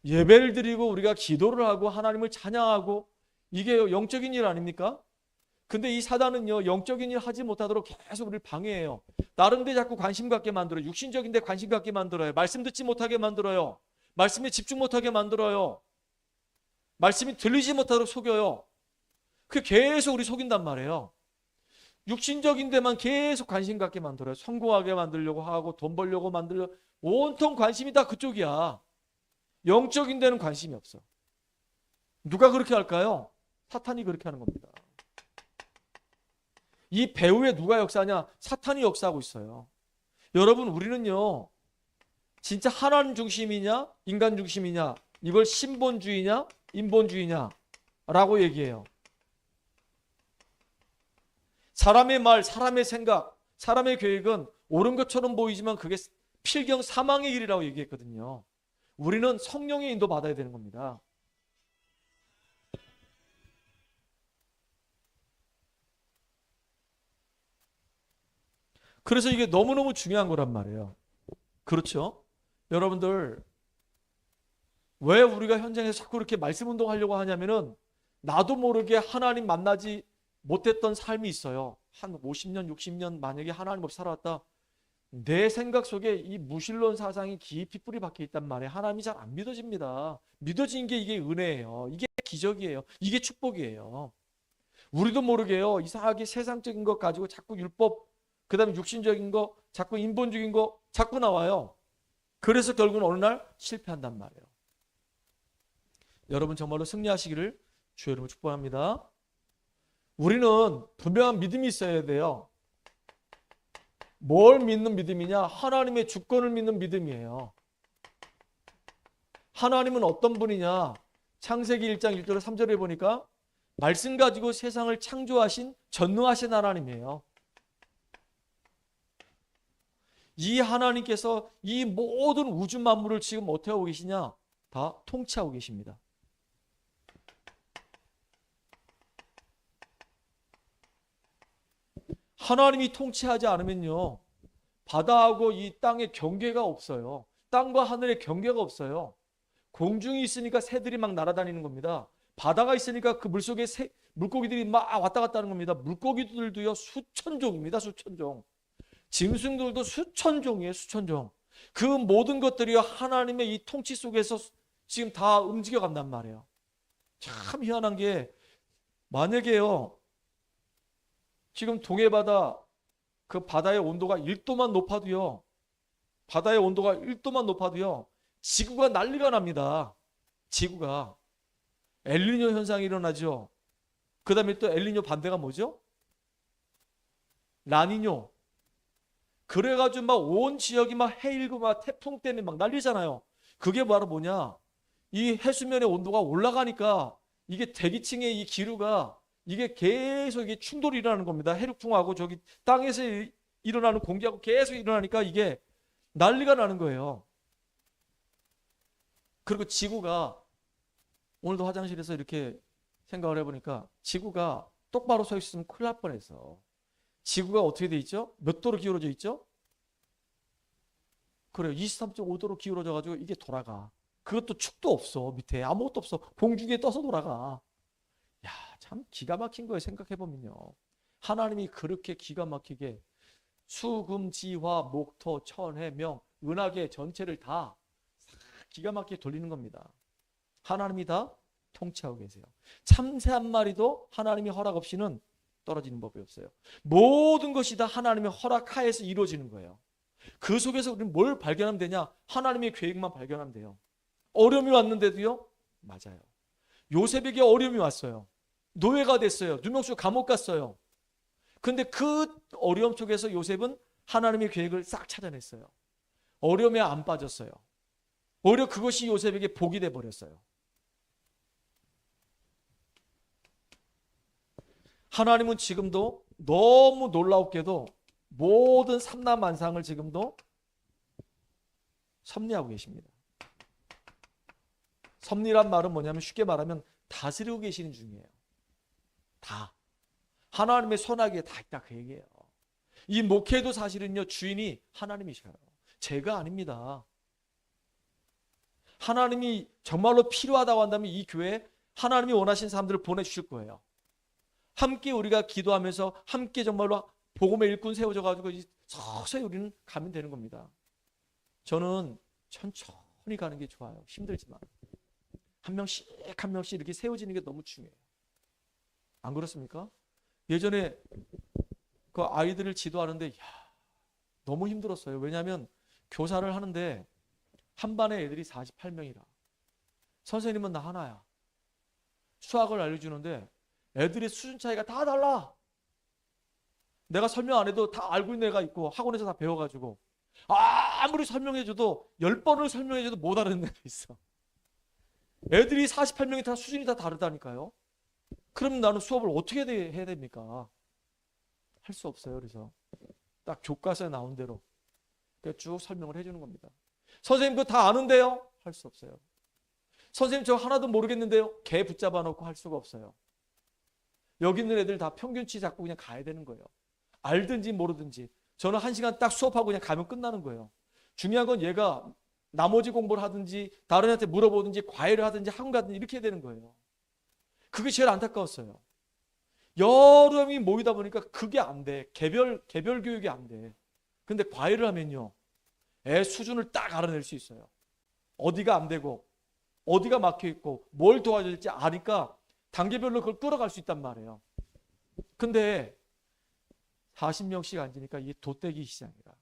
예배를 드리고 우리가 기도를 하고 하나님을 찬양하고 이게 영적인 일 아닙니까? 근데 이 사단은요, 영적인 일 하지 못하도록 계속 우리를 방해해요. 다른 데 자꾸 관심 갖게 만들어요. 육신적인 데 관심 갖게 만들어요. 말씀 듣지 못하게 만들어요. 말씀에 집중 못하게 만들어요. 말씀이 들리지 못하도록 속여요. 그게 계속 우리 속인단 말이에요. 육신적인 데만 계속 관심 갖게 만들어요. 성공하게 만들려고 하고 돈 벌려고 만들려고, 온통 관심이 다 그쪽이야. 영적인 데는 관심이 없어. 누가 그렇게 할까요? 사탄이 그렇게 하는 겁니다. 이 배후에 누가 역사하냐? 사탄이 역사하고 있어요. 여러분, 우리는요, 진짜 하나님 중심이냐 인간 중심이냐, 이걸 신본주의냐 인본주의냐 라고 얘기해요. 사람의 말, 사람의 생각, 사람의 계획은 옳은 것처럼 보이지만 그게 필경 사망의 길이라고 얘기했거든요. 우리는 성령의 인도 받아야 되는 겁니다. 그래서 이게 너무너무 중요한 거란 말이에요. 그렇죠? 여러분들, 왜 우리가 현장에서 자꾸 이렇게 말씀 운동하려고 하냐면은 나도 모르게 하나님 만나지 못했던 삶이 있어요. 한 50년, 60년 만약에 하나님 없이 살아왔다. 내 생각 속에 이 무신론 사상이 깊이 뿌리 박혀 있단 말이에요. 하나님이 잘 안 믿어집니다. 믿어진 게 이게 은혜예요. 이게 기적이에요. 이게 축복이에요. 우리도 모르게요, 이상하게 세상적인 것 가지고 자꾸 율법, 그 다음에 육신적인 거, 자꾸 인본적인 거 자꾸 나와요. 그래서 결국은 어느 날 실패한단 말이에요. 여러분 정말로 승리하시기를 주의 이름으로 축복합니다. 우리는 분명한 믿음이 있어야 돼요. 뭘 믿는 믿음이냐? 하나님의 주권을 믿는 믿음이에요. 하나님은 어떤 분이냐? 창세기 1장 1절에 3절에 보니까 말씀 가지고 세상을 창조하신 전능하신 하나님이에요. 이 하나님께서 이 모든 우주 만물을 지금 어떻게 하고 계시냐? 다 통치하고 계십니다. 하나님이 통치하지 않으면요, 바다하고 이 땅의 경계가 없어요. 땅과 하늘의 경계가 없어요. 공중이 있으니까 새들이 막 날아다니는 겁니다. 바다가 있으니까 그 물속에 물고기들이 막 왔다 갔다 하는 겁니다. 물고기들도요, 수천 종입니다. 수천 종. 짐승들도 수천 종이에요. 수천 종. 그 모든 것들이요, 하나님의 이 통치 속에서 지금 다 움직여 간단 말이에요. 참 희한한 게, 만약에요, 지금 동해바다 그 바다의 온도가 1도만 높아도요, 바다의 온도가 1도만 높아도요, 지구가 난리가 납니다. 지구가. 엘니뇨 현상이 일어나죠. 그 다음에 또 엘니뇨 반대가 뭐죠? 라니뇨. 그래가지고 막 온 지역이 막 해일고 막 태풍 때문에 막 난리잖아요. 그게 바로 뭐냐? 이 해수면의 온도가 올라가니까 이게 대기층의 이 기류가 이게 계속 이게 충돌이 일어나는 겁니다. 해륙풍하고 저기 땅에서 일어나는 공기하고 계속 일어나니까 이게 난리가 나는 거예요. 그리고 지구가, 오늘도 화장실에서 이렇게 생각을 해보니까 지구가 똑바로 서 있으면 큰일 날 뻔해서. 지구가 어떻게 돼 있죠? 몇 도로 기울어져 있죠? 그래요. 23.5도로 기울어져 가지고 이게 돌아가. 그것도 축도 없어. 밑에 아무것도 없어. 공중에 떠서 돌아가. 야, 참 기가 막힌 거예요. 생각해 보면요. 하나님이 그렇게 기가 막히게 수금지화 목토 천해명 은하계 전체를 다 기가 막히게 돌리는 겁니다. 하나님이 다 통치하고 계세요. 참새 한 마리도 하나님이 허락 없이는 떨어지는 법이 없어요. 모든 것이 다 하나님의 허락하에서 이루어지는 거예요. 그 속에서 우리는 뭘 발견하면 되냐? 하나님의 계획만 발견하면 돼요. 어려움이 왔는데도요? 맞아요. 요셉에게 어려움이 왔어요. 노예가 됐어요. 누명수 감옥 갔어요. 근데 그 어려움 속에서 요셉은 하나님의 계획을 싹 찾아냈어요. 어려움에 안 빠졌어요. 오히려 그것이 요셉에게 복이 돼 버렸어요. 하나님은 지금도 너무 놀라웠게도 모든 삼라만상을 지금도 섭리하고 계십니다. 섭리란 말은 뭐냐면 쉽게 말하면 다스리고 계시는 중이에요. 다. 하나님의 손아귀에 다 있다 그 얘기예요. 이 목회도 사실은요 주인이 하나님이셔요. 제가 아닙니다. 하나님이 정말로 필요하다고 한다면 이 교회에 하나님이 원하시는 사람들을 보내주실 거예요. 함께 우리가 기도하면서 함께 정말로 복음의 일꾼 세워져 가지고 서서히 우리는 가면 되는 겁니다. 저는 천천히 가는 게 좋아요. 힘들지만 한 명씩 한 명씩 이렇게 세워지는 게 너무 중요해요. 안 그렇습니까? 예전에 그 아이들을 지도하는데 너무 힘들었어요. 왜냐하면 교사를 하는데 한 반에 애들이 48명이라 선생님은 나 하나야. 수학을 알려주는데 애들의 수준 차이가 다 달라. 내가 설명 안 해도 다 알고 있는 애가 있고 학원에서 다 배워가지고 아무리 설명해줘도 10번을 설명해줘도 못 알아듣는 애가 있어. 애들이 48명이 다 수준이 다 다르다니까요. 그럼 나는 수업을 어떻게 해야 됩니까? 할 수 없어요. 그래서 딱 교과서에 나온 대로 쭉 설명을 해주는 겁니다. 선생님 그거 다 아는데요? 할 수 없어요. 선생님 저 하나도 모르겠는데요? 개 붙잡아 놓고 할 수가 없어요. 여기 있는 애들 다 평균치 잡고 그냥 가야 되는 거예요. 알든지 모르든지. 저는 1시간 딱 수업하고 그냥 가면 끝나는 거예요. 중요한 건 얘가 나머지 공부를 하든지 다른 애한테 물어보든지 과외를 하든지 학원 가든지 이렇게 해야 되는 거예요. 그게 제일 안타까웠어요. 여러 명이 모이다 보니까 그게 안 돼. 개별 교육이 안 돼. 근데 과외를 하면요. 애 수준을 딱 알아낼 수 있어요. 어디가 안 되고 어디가 막혀 있고 뭘 도와줘야 될지 아니까 단계별로 그걸 끌어갈 수 있단 말이에요. 근데 40명씩 앉으니까 이게 돛대기 시장이라.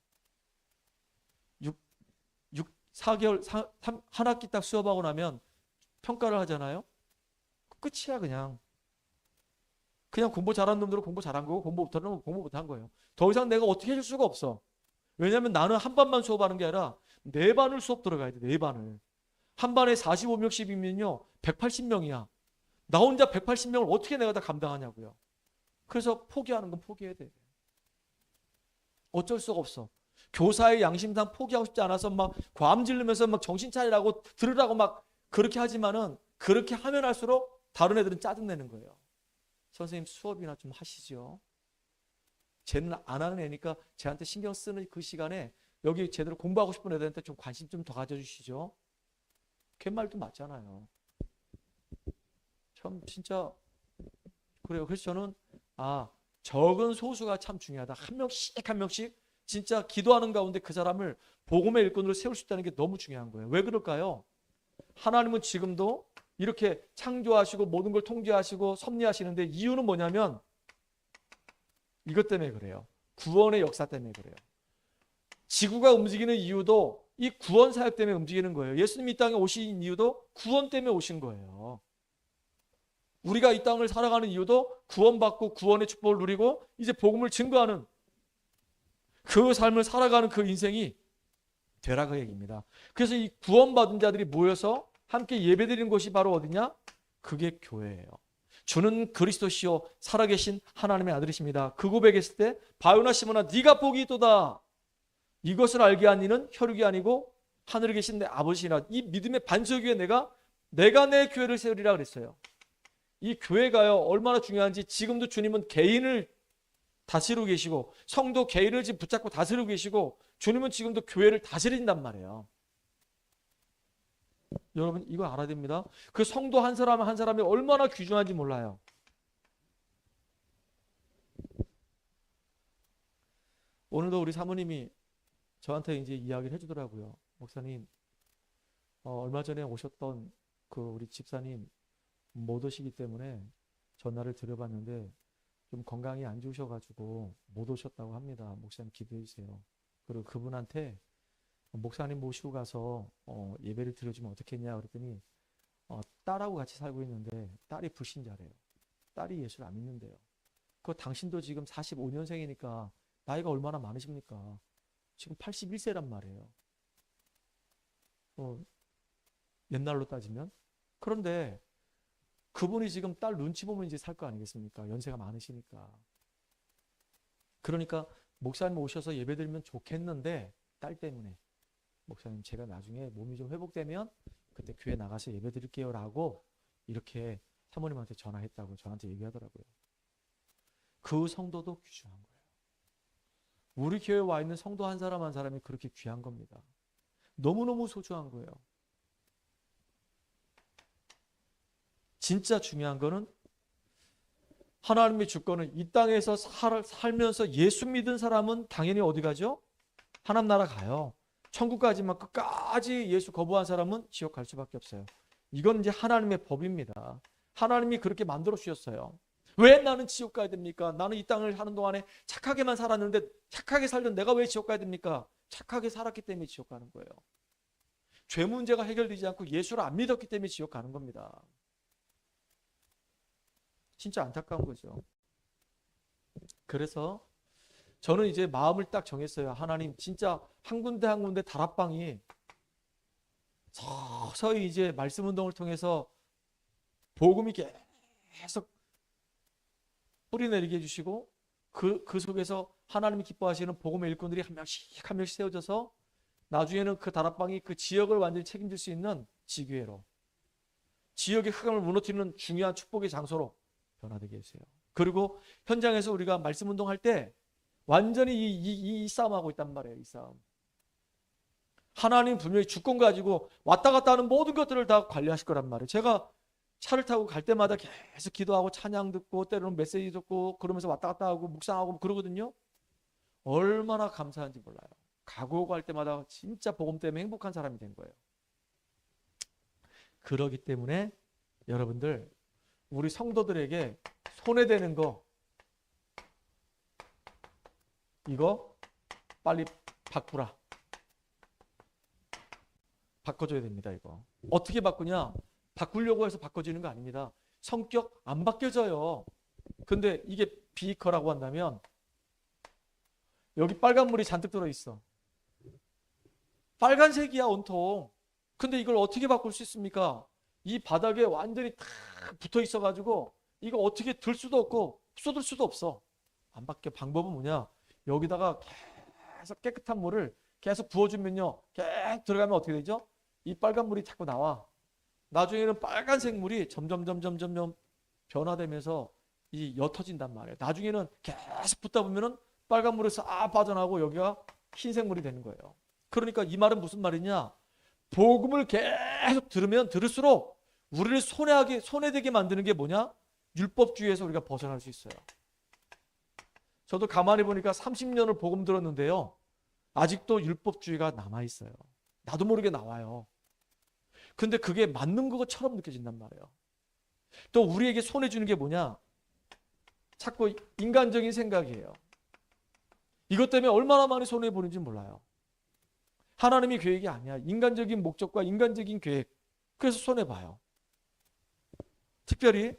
4개월, 한 학기 딱 수업하고 나면 평가를 하잖아요. 끝이야 그냥. 그냥 공부 잘하는 놈들은 공부 잘한 거고 공부 못하는 놈은 공부 못한 거예요. 더 이상 내가 어떻게 해줄 수가 없어. 왜냐하면 나는 한 반만 수업하는 게 아니라 4반을 수업 들어가야 돼. 4반을. 한 반에 45명씩이면요. 180명이야. 나 혼자 180명을 어떻게 내가 다 감당하냐고요. 그래서 포기하는 건 포기해야 돼. 어쩔 수가 없어. 교사의 양심상 포기하고 싶지 않아서 막 과음 지르면서 막 정신 차리라고 들으라고 막 그렇게 하지만은 그렇게 하면 할수록 다른 애들은 짜증내는 거예요. 선생님 수업이나 좀 하시죠. 쟤는 안 하는 애니까 쟤한테 신경 쓰는 그 시간에 여기 제대로 공부하고 싶은 애들한테 좀 관심 좀 더 가져주시죠. 걔 말도 맞잖아요. 참 진짜 그래요. 그래서 저는 적은 소수가 참 중요하다. 한 명씩 한 명씩 진짜 기도하는 가운데 그 사람을 복음의 일꾼으로 세울 수 있다는 게 너무 중요한 거예요. 왜 그럴까요? 하나님은 지금도 이렇게 창조하시고 모든 걸 통제하시고 섭리하시는데 이유는 뭐냐면 이것 때문에 그래요. 구원의 역사 때문에 그래요. 지구가 움직이는 이유도 이 구원 사역 때문에 움직이는 거예요. 예수님이 이 땅에 오신 이유도 구원 때문에 오신 거예요. 우리가 이 땅을 살아가는 이유도 구원받고 구원의 축복을 누리고 이제 복음을 증거하는 그 삶을 살아가는 그 인생이 되라 그 얘기입니다. 그래서 이 구원받은 자들이 모여서 함께 예배드리는 곳이 바로 어디냐? 그게 교회예요. 주는 그리스도시요 살아계신 하나님의 아들이십니다. 그 고백했을 때 바요나 시몬아 네가 복이 있도다. 이것을 알게 한 이는 혈육이 아니고 하늘에 계신 내 아버지시라. 이 믿음의 반석 위에 내가 내 교회를 세우리라 그랬어요. 이 교회가요 얼마나 중요한지 지금도 주님은 개인을 다스리고 계시고 성도 개인을 지금 붙잡고 다스리고 계시고 주님은 지금도 교회를 다스린단 말이에요. 여러분 이거 알아야 됩니다. 그 성도 한 사람 한 사람이 얼마나 귀중한지 몰라요. 오늘도 우리 사모님이 저한테 이제 이야기를 해주더라고요. 목사님, 얼마 전에 오셨던 그 우리 집사님 못 오시기 때문에 전화를 드려봤는데 좀 건강이 안 좋으셔가지고 못 오셨다고 합니다. 목사님 기도해 주세요. 그리고 그분한테 목사님 모시고 가서 예배를 드려주면 어떻겠냐 그랬더니 딸하고 같이 살고 있는데 딸이 불신자래요. 딸이 예수를 안 믿는데요. 그 당신도 지금 45년생이니까 나이가 얼마나 많으십니까? 지금 81세란 말이에요. 옛날로 따지면. 그런데 그분이 지금 딸 눈치 보면 이제 살 거 아니겠습니까? 연세가 많으시니까. 그러니까 목사님 오셔서 예배드리면 좋겠는데 딸 때문에 목사님 제가 나중에 몸이 좀 회복되면 그때 교회 나가서 예배드릴게요 라고 이렇게 사모님한테 전화했다고 저한테 얘기하더라고요. 그 성도도 귀중한 거예요. 우리 교회에 와 있는 성도 한 사람 한 사람이 그렇게 귀한 겁니다. 너무너무 소중한 거예요. 진짜 중요한 거는 하나님의 주권은 이 땅에서 살면서 예수 믿은 사람은 당연히 어디 가죠? 하나님 나라 가요. 천국 가지만 끝까지 예수 거부한 사람은 지옥 갈 수밖에 없어요. 이건 이제 하나님의 법입니다. 하나님이 그렇게 만들어 주셨어요. 왜 나는 지옥 가야 됩니까? 나는 이 땅을 사는 동안에 착하게만 살았는데 착하게 살던 내가 왜 지옥 가야 됩니까? 착하게 살았기 때문에 지옥 가는 거예요. 죄 문제가 해결되지 않고 예수를 안 믿었기 때문에 지옥 가는 겁니다. 진짜 안타까운 거죠. 그래서 저는 이제 마음을 딱 정했어요. 하나님 진짜 한 군데 한 군데 다락방이 서서히 이제 말씀 운동을 통해서 복음이 계속 뿌리내리게 해주시고 그 속에서 하나님이 기뻐하시는 복음의 일꾼들이 한 명씩 한 명씩 세워져서 나중에는 그 다락방이 그 지역을 완전히 책임질 수 있는 지교회로 지역의 흑암을 무너뜨리는 중요한 축복의 장소로 변화되게 해주세요. 그리고 현장에서 우리가 말씀 운동할 때 완전히 이 싸움하고 있단 말이에요. 이 싸움. 하나님 분명히 주권 가지고 왔다 갔다 하는 모든 것들을 다 관리하실 거란 말이에요. 제가 차를 타고 갈 때마다 계속 기도하고 찬양 듣고 때로는 메시지 듣고 그러면서 왔다 갔다 하고 묵상하고 그러거든요. 얼마나 감사한지 몰라요. 가고 갈 때마다 진짜 복음 때문에 행복한 사람이 된 거예요. 그러기 때문에 여러분들 우리 성도들에게 손해되는 거 이거 빨리 바꾸라. 바꿔줘야 됩니다. 이거 어떻게 바꾸냐? 바꾸려고 해서 바꿔지는 거 아닙니다. 성격 안 바뀌어져요. 근데 이게 비이커라고 한다면 여기 빨간 물이 잔뜩 들어있어. 빨간색이야 온통. 근데 이걸 어떻게 바꿀 수 있습니까? 이 바닥에 완전히 탁 붙어 있어가지고 이거 어떻게 들 수도 없고 쏟을 수도 없어. 안 바뀌어. 방법은 뭐냐? 여기다가 계속 깨끗한 물을 계속 부어주면요. 계속 들어가면 어떻게 되죠? 이 빨간 물이 자꾸 나와. 나중에는 빨간색 물이 점점 변화되면서 이 옅어진단 말이에요. 나중에는 계속 붙다 보면은 빨간 물이 싹 빠져나오고 여기가 흰색 물이 되는 거예요. 그러니까 이 말은 무슨 말이냐? 복음을 계속 들으면 들을수록 우리를 손해되게 만드는 게 뭐냐? 율법주의에서 우리가 벗어날 수 있어요. 저도 가만히 보니까 30년을 복음 들었는데요. 아직도 율법주의가 남아있어요. 나도 모르게 나와요. 근데 그게 맞는 것처럼 느껴진단 말이에요. 또 우리에게 손해주는 게 뭐냐? 자꾸 인간적인 생각이에요. 이것 때문에 얼마나 많이 손해보는지 몰라요. 하나님의 계획이 아니야. 인간적인 목적과 인간적인 계획. 그래서 손해봐요. 특별히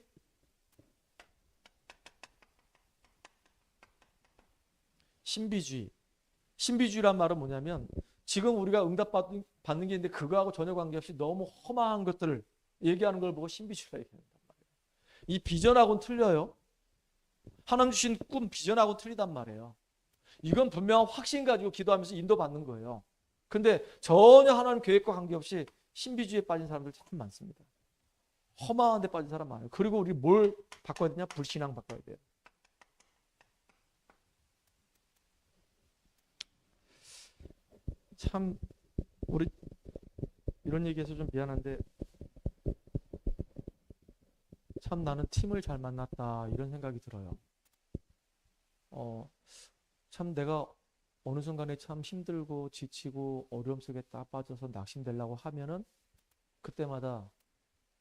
신비주의란 말은 뭐냐면 지금 우리가 응답받는 게 있는데 그거하고 전혀 관계없이 너무 험한 것들을 얘기하는 걸 보고 신비주의라 얘기한단 말이에요. 이 비전하고는 틀려요. 하나님 주신 꿈 비전하고는 틀리단 말이에요. 이건 분명한 확신 가지고 기도하면서 인도받는 거예요. 근데 전혀 하나님 계획과 관계없이 신비주의에 빠진 사람들 참 많습니다. 허망한 데 빠진 사람 많아요. 그리고 우리 뭘 바꿔야 되냐? 불신앙 바꿔야 돼요. 참 우리 이런 얘기해서 좀 미안한데 참 나는 팀을 잘 만났다 이런 생각이 들어요. 참 내가 어느 순간에 참 힘들고 지치고 어려움 속에 딱 빠져서 낙심되려고 하면은 그때마다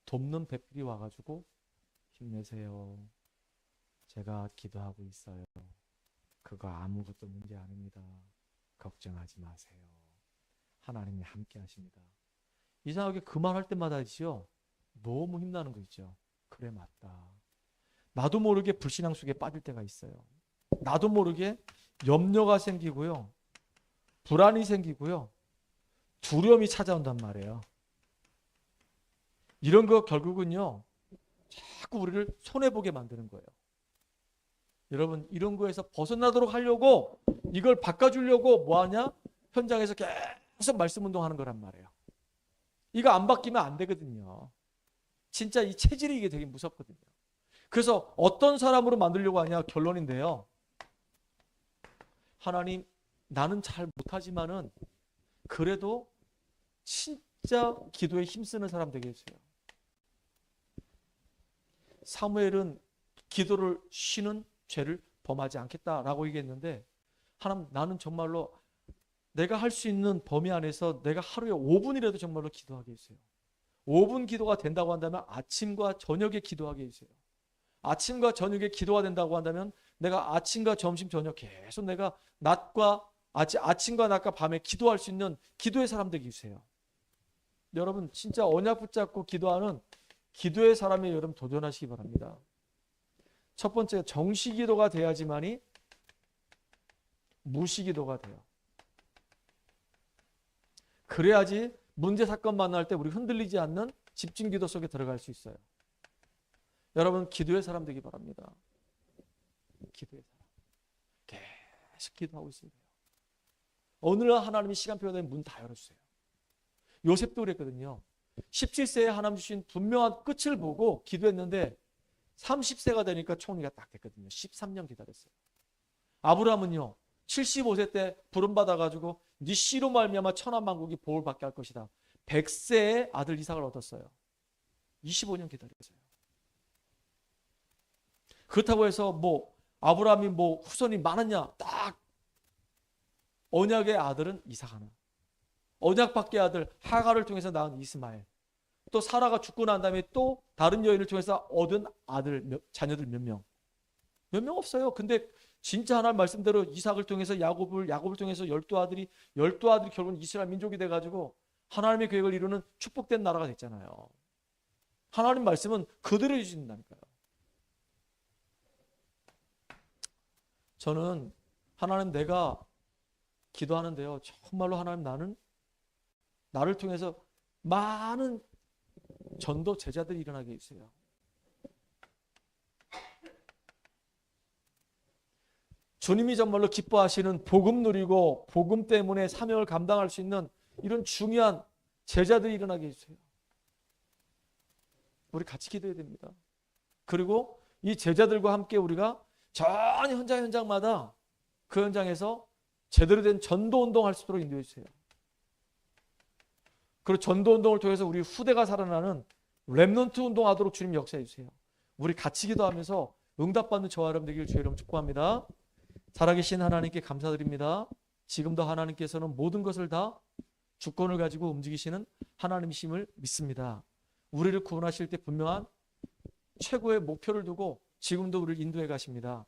돕는 배필이 와가지고 힘내세요. 제가 기도하고 있어요. 그거 아무것도 문제 아닙니다. 걱정하지 마세요. 하나님이 함께 하십니다. 이상하게 그 말 할 때마다지요. 너무 힘나는 거 있죠. 그래 맞다. 나도 모르게 불신앙 속에 빠질 때가 있어요. 나도 모르게 염려가 생기고요. 불안이 생기고요. 두려움이 찾아온단 말이에요. 이런 거 결국은요. 자꾸 우리를 손해보게 만드는 거예요. 여러분 이런 거에서 벗어나도록 하려고 이걸 바꿔주려고 뭐하냐? 현장에서 계속 말씀 운동하는 거란 말이에요. 이거 안 바뀌면 안 되거든요. 진짜 이 체질이 이게 되게 무섭거든요. 그래서 어떤 사람으로 만들려고 하냐 결론인데요. 하나님 나는 잘 못하지만은 그래도 진짜 기도에 힘쓰는 사람 되게 해주세요. 사무엘은 기도를 쉬는 죄를 범하지 않겠다라고 얘기했는데 하나님 나는 정말로 내가 할 수 있는 범위 안에서 내가 하루에 5분이라도 정말로 기도하게 해주세요. 5분 기도가 된다고 한다면 아침과 저녁에 기도하게 해주세요. 아침과 저녁에 기도가 된다고 한다면 내가 아침과 점심 저녁 계속 내가 아침과 낮과 밤에 기도할 수 있는 기도의 사람 되게 해주세요. 여러분 진짜 언약 붙잡고 기도하는 기도의 사람이 여러분 도전하시기 바랍니다. 첫 번째 정시기도가 돼야지만이 무시기도가 돼요. 그래야지 문제 사건 만날 때 우리 흔들리지 않는 집중기도 속에 들어갈 수 있어요. 여러분 기도의 사람 되기 바랍니다. 기도의 사람. 계속 기도하고 있으면 돼요. 어느 날 하나님이 시간표가 되면 문 다 열어주세요. 요셉도 그랬거든요. 17세에 하나님 주신 분명한 끝을 보고 기도했는데 30세가 되니까 총리가 딱 됐거든요. 13년 기다렸어요. 아브라함은요. 75세 때 부름받아가지고 네 씨로 말미암아 천하만국이 복을 받게 할 것이다. 100세에 아들 이삭을 얻었어요. 25년 기다렸어요. 그렇다고 해서 뭐 아브라함이 뭐 후손이 많았냐? 딱 언약의 아들은 이삭 하나. 언약밖의 아들 하갈을 통해서 낳은 이스마엘. 또 사라가 죽고 난 다음에 또 다른 여인을 통해서 얻은 자녀들 몇 명? 몇 명 없어요. 근데 진짜 하나님 말씀대로 이삭을 통해서 야곱을 통해서 12아들이 결국은 이스라엘 민족이 돼가지고 하나님의 계획을 이루는 축복된 나라가 됐잖아요. 하나님 말씀은 그대로 해주신다니까요. 저는 하나님 내가 기도하는데요. 정말로 하나님 나를 통해서 많은 전도 제자들이 일어나게 해주세요. 주님이 정말로 기뻐하시는 복음 누리고 복음 때문에 사명을 감당할 수 있는 이런 중요한 제자들이 일어나게 해주세요. 우리 같이 기도해야 됩니다. 그리고 이 제자들과 함께 우리가 전 현장마다 그 현장에서 제대로 된 전도운동을 할 수 있도록 인도해 주세요. 그리고 전도운동을 통해서 우리 후대가 살아나는 렘넌트 운동하도록 주님 역사해 주세요. 우리 같이 기도하면서 응답받는 저와 여러분 되기를 주의 이름으로 축복합니다. 살아계신 하나님께 감사드립니다. 지금도 하나님께서는 모든 것을 다 주권을 가지고 움직이시는 하나님이심을 믿습니다. 우리를 구원하실 때 분명한 최고의 목표를 두고 지금도 우리를 인도해 가십니다.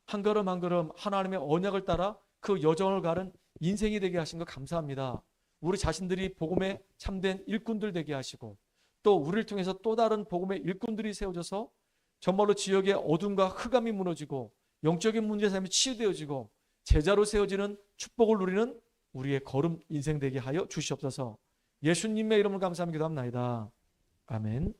한 걸음 한 걸음 하나님의 언약을 따라 그 여정을 가는 인생이 되게 하신 것 감사합니다. 우리 자신들이 복음의 참된 일꾼들 되게 하시고 또 우리를 통해서 또 다른 복음의 일꾼들이 세워져서 정말로 지역의 어둠과 흑암이 무너지고 영적인 문제 삶이 치유되어지고 제자로 세워지는 축복을 누리는 우리의 걸음 인생 되게 하여 주시옵소서. 예수님의 이름을 감사하며 기도합나이다. 아멘.